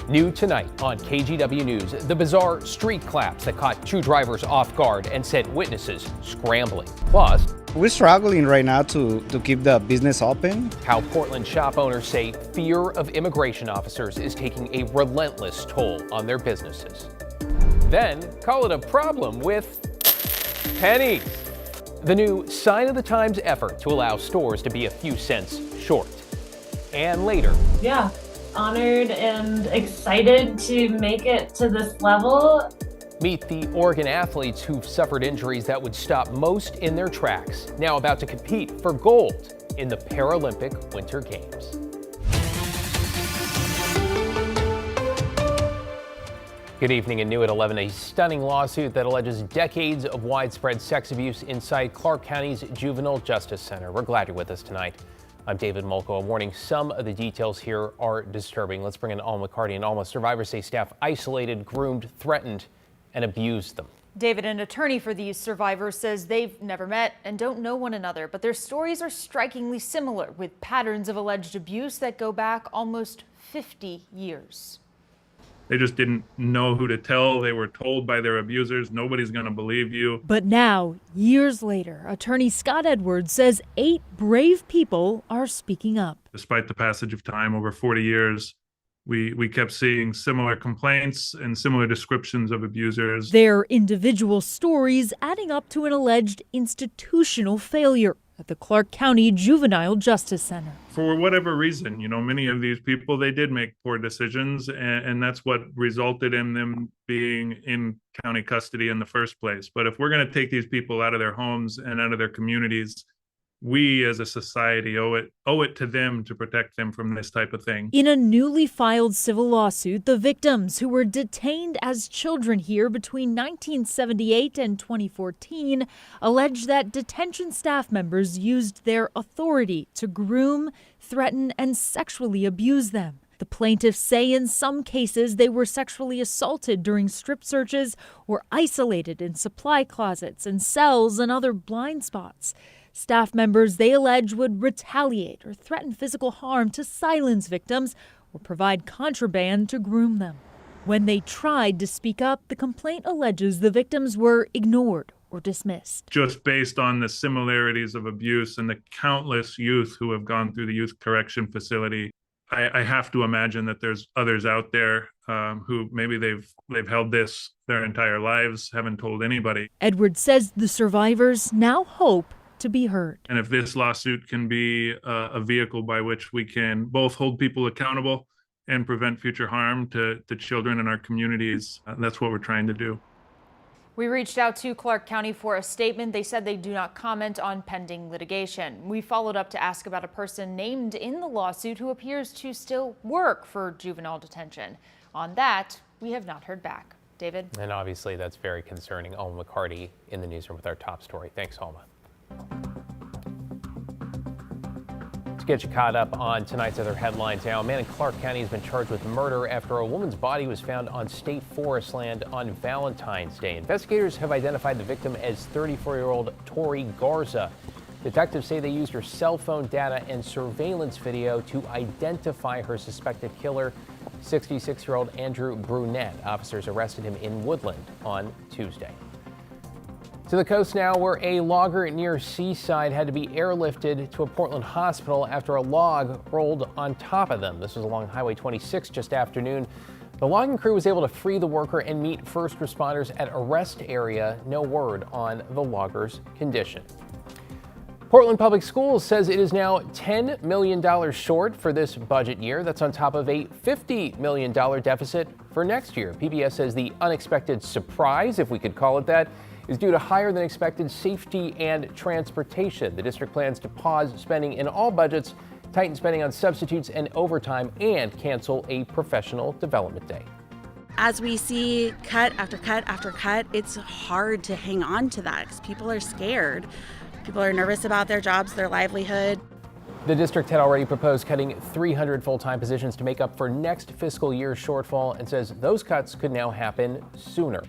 New tonight on KGW News, the bizarre street collapse that caught two drivers off guard and sent witnesses scrambling. Plus, we're struggling right now to keep the business open. How Portland shop owners say fear of immigration officers is taking a relentless toll on their businesses. Then, call it a problem with pennies. The new sign of the times effort to allow stores to be a few cents short. And later. Yeah, honored and excited to make it to this level. Meet the Oregon athletes who've suffered injuries that would stop most in their tracks, now about to compete for gold in the Paralympic Winter Games. Good evening and new at 11, a stunning lawsuit that alleges decades of widespread sex abuse inside Clark County's Juvenile Justice Center. We're glad you're with us tonight. I'm David Molko. A warning, some of the details here are disturbing. Let's bring in Alma McCarty. And Alma, survivors say staff isolated, groomed, threatened, and abused them. David, an attorney for these survivors, says they've never met and don't know one another, but their stories are strikingly similar, with patterns of alleged abuse that go back almost 50 years. They just didn't know who to tell. They were told by their abusers, nobody's going to believe you. But now, years later, attorney Scott Edwards says 8 brave people are speaking up. Despite the passage of time, over 40 years, we kept seeing similar complaints and similar descriptions of abusers. Their individual stories adding up to an alleged institutional failure at the Clark County Juvenile Justice Center. For whatever reason, many of these people, they did make poor decisions, and that's what resulted in them being in county custody in the first place. But if we're going to take these people out of their homes and out of their communities, we as a society owe it to them to protect them from this type of thing. In a newly filed civil lawsuit, the victims who were detained as children here between 1978 and 2014 allege that detention staff members used their authority to groom, threaten, and sexually abuse them. The plaintiffs say in some cases they were sexually assaulted during strip searches or isolated in supply closets and cells and other blind spots. Staff members, they allege, would retaliate or threaten physical harm to silence victims or provide contraband to groom them. When they tried to speak up, the complaint alleges the victims were ignored or dismissed. Just based on the similarities of abuse and the countless youth who have gone through the youth correction facility, I have to imagine that there's others out there who maybe they've held this their entire lives, haven't told anybody. Edwards says the survivors now hope to be heard. And if this lawsuit can be a vehicle by which we can both hold people accountable and prevent future harm to children in our communities, that's what we're trying to do. We reached out to Clark County for a statement. They said they do not comment on pending litigation. We followed up to ask about a person named in the lawsuit who appears to still work for juvenile detention. On that, we have not heard back. David? And obviously that's very concerning. Alma McCarty in the newsroom with our top story. Thanks, Alma. To get you caught up on tonight's other headlines now, a man in Clark County has been charged with murder after a woman's body was found on state forest land on Valentine's Day. Investigators have identified the victim as 34-year-old Tori Garza. Detectives say they used her cell phone data and surveillance video to identify her suspected killer, 66-year-old Andrew Brunette. Officers arrested him in Woodland on Tuesday. To the coast now, where a logger near Seaside had to be airlifted to a Portland hospital after a log rolled on top of them. This was along Highway 26 just afternoon. The logging crew was able to free the worker and meet first responders at a rest area. No word on the logger's condition. Portland Public Schools says it is now $10 million short for this budget year. That's on top of a $50 million deficit for next year. PBS says the unexpected surprise, if we could call it that, is due to higher than expected safety and transportation. The district plans to pause spending in all budgets, tighten spending on substitutes and overtime, and cancel a professional development day. As we see cut after cut after cut, it's hard to hang on to that because people are scared. People are nervous about their jobs, their livelihood. The district had already proposed cutting 300 full-time positions to make up for next fiscal year's shortfall and says those cuts could now happen sooner.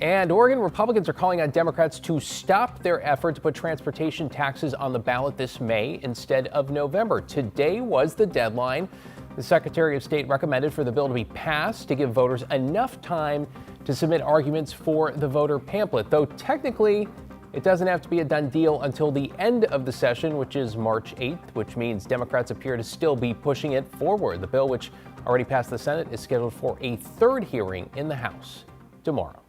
And Oregon Republicans are calling on Democrats to stop their effort to put transportation taxes on the ballot this May instead of November. Today was the deadline. The Secretary of State recommended for the bill to be passed to give voters enough time to submit arguments for the voter pamphlet, though technically it doesn't have to be a done deal until the end of the session, which is March 8th, which means Democrats appear to still be pushing it forward. The bill, which already passed the Senate, is scheduled for a third hearing in the House tomorrow.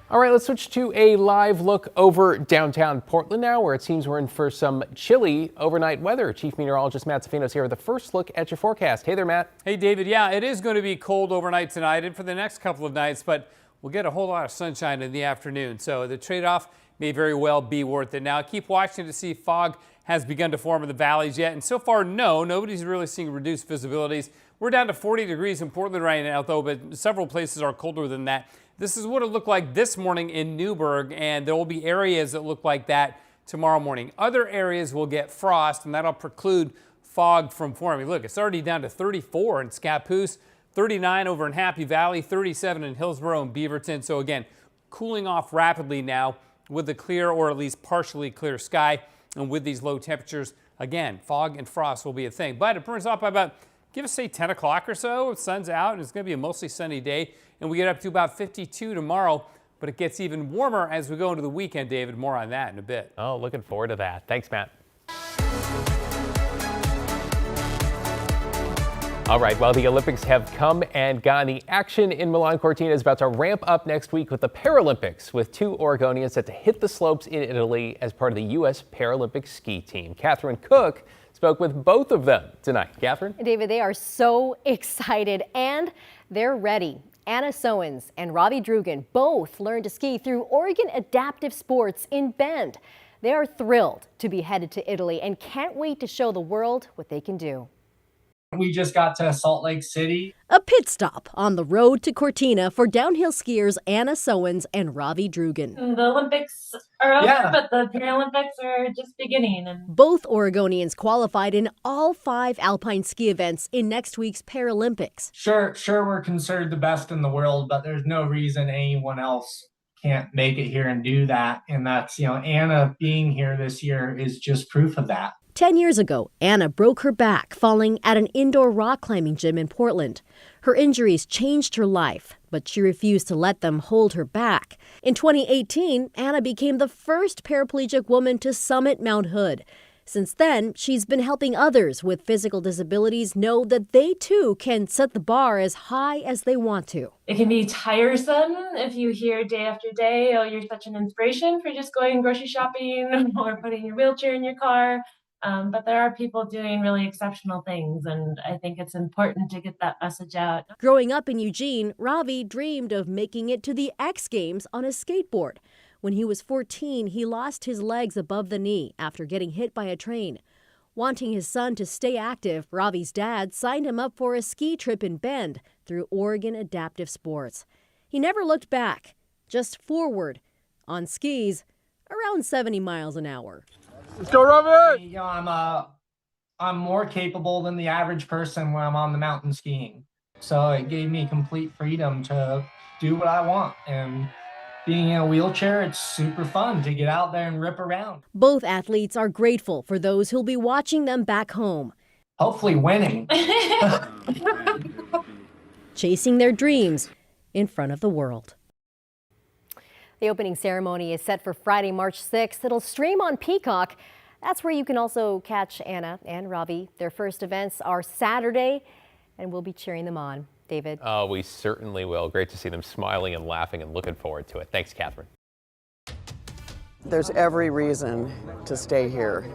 All right, let's switch to a live look over downtown Portland now, where it seems we're in for some chilly overnight weather. Chief Meteorologist Matt Zafinos here with the first look at your forecast. Hey there, Matt. Hey, David. Yeah, it is going to be cold overnight tonight and for the next couple of nights, but we'll get a whole lot of sunshine in the afternoon. So the trade-off may very well be worth it. Now, keep watching to see if fog has begun to form in the valleys yet. And so far, nobody's really seeing reduced visibilities. We're down to 40 degrees in Portland right now, though, but several places are colder than that. This is what it looked like this morning in Newburgh, and there will be areas that look like that tomorrow morning. Other areas will get frost, and that'll preclude fog from forming. Look, it's already down to 34 in Scappoose, 39 over in Happy Valley, 37 in Hillsborough and Beaverton. So again, cooling off rapidly now with a clear or at least partially clear sky. And with these low temperatures, again, fog and frost will be a thing. But it burns off by about, give us say 10 o'clock or so. The sun's out and it's going to be a mostly sunny day. And we get up to about 52 tomorrow. But it gets even warmer as we go into the weekend, David. More on that in a bit. Oh, looking forward to that. Thanks, Matt. All right, well, the Olympics have come and gone. The action in Milan Cortina is about to ramp up next week with the Paralympics, with 2 Oregonians set to hit the slopes in Italy as part of the U.S. Paralympic ski team. Catherine Cook spoke with both of them tonight. Catherine? David, they are so excited and they're ready. Anna Sowens and Ravi Drugan both learned to ski through Oregon Adaptive Sports in Bend. They are thrilled to be headed to Italy and can't wait to show the world what they can do. We just got to Salt Lake City. A pit stop on the road to Cortina for downhill skiers Anna Sowens and Ravi Drugan. The Olympics are over, but the Paralympics are just beginning. And both Oregonians qualified in all 5 alpine ski events in next week's Paralympics. Sure, we're considered the best in the world, but there's no reason anyone else can't make it here and do that. And that's, Anna being here this year is just proof of that. 10 years ago, Anna broke her back falling at an indoor rock climbing gym in Portland. Her injuries changed her life, but she refused to let them hold her back. In 2018, Anna became the first paraplegic woman to summit Mount Hood. Since then, she's been helping others with physical disabilities know that they too can set the bar as high as they want to. it can be tiresome if you hear day after day, oh, you're such an inspiration for just going grocery shopping or putting your wheelchair in your car. But there are people doing really exceptional things, and I think it's important to get that message out. Growing up in Eugene, Ravi dreamed of making it to the X Games on a skateboard. When he was 14, he lost his legs above the knee after getting hit by a train. Wanting his son to stay active, Ravi's dad signed him up for a ski trip in Bend through Oregon Adaptive Sports. He never looked back, just forward, on skis, around 70 miles an hour. Let's go, Ravi! I'm more capable than the average person when I'm on the mountain skiing. So it gave me complete freedom to do what I want. And being in a wheelchair, it's super fun to get out there and rip around. Both athletes are grateful for those who'll be watching them back home. Hopefully winning. Chasing their dreams in front of the world. The opening ceremony is set for Friday, March 6th. It'll stream on Peacock. That's where you can also catch Anna and Ravi. Their first events are Saturday, and we'll be cheering them on. David? Oh, we certainly will. Great to see them smiling and laughing and looking forward to it. Thanks, Catherine. There's every reason to stay here.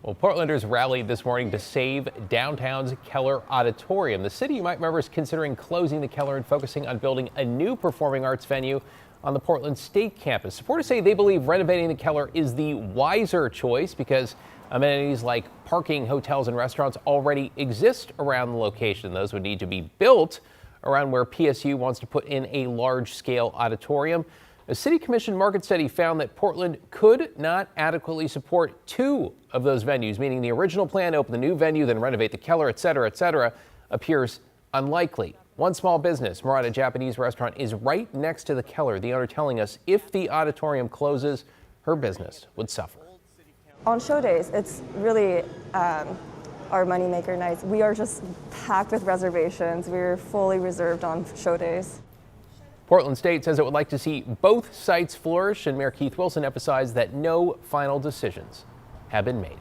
Well, Portlanders rallied this morning to save downtown's Keller Auditorium. The city, you might remember, is considering closing the Keller and focusing on building a new performing arts venue on the Portland State campus. Supporters say they believe renovating the Keller is the wiser choice because amenities like parking, hotels, and restaurants already exist around the location. Those would need to be built around where PSU wants to put in a large-scale auditorium. A city commission market study found that Portland could not adequately support two of those venues, meaning the original plan to open the new venue, then renovate the Keller, et cetera, appears unlikely. One small business, Murata Japanese restaurant, is right next to the Keller. The owner telling us if the auditorium closes, her business would suffer. On show days, it's really our moneymaker nights. We are just packed with reservations. We're fully reserved on show days. Portland State says it would like to see both sites flourish, and Mayor Keith Wilson emphasized that no final decisions have been made.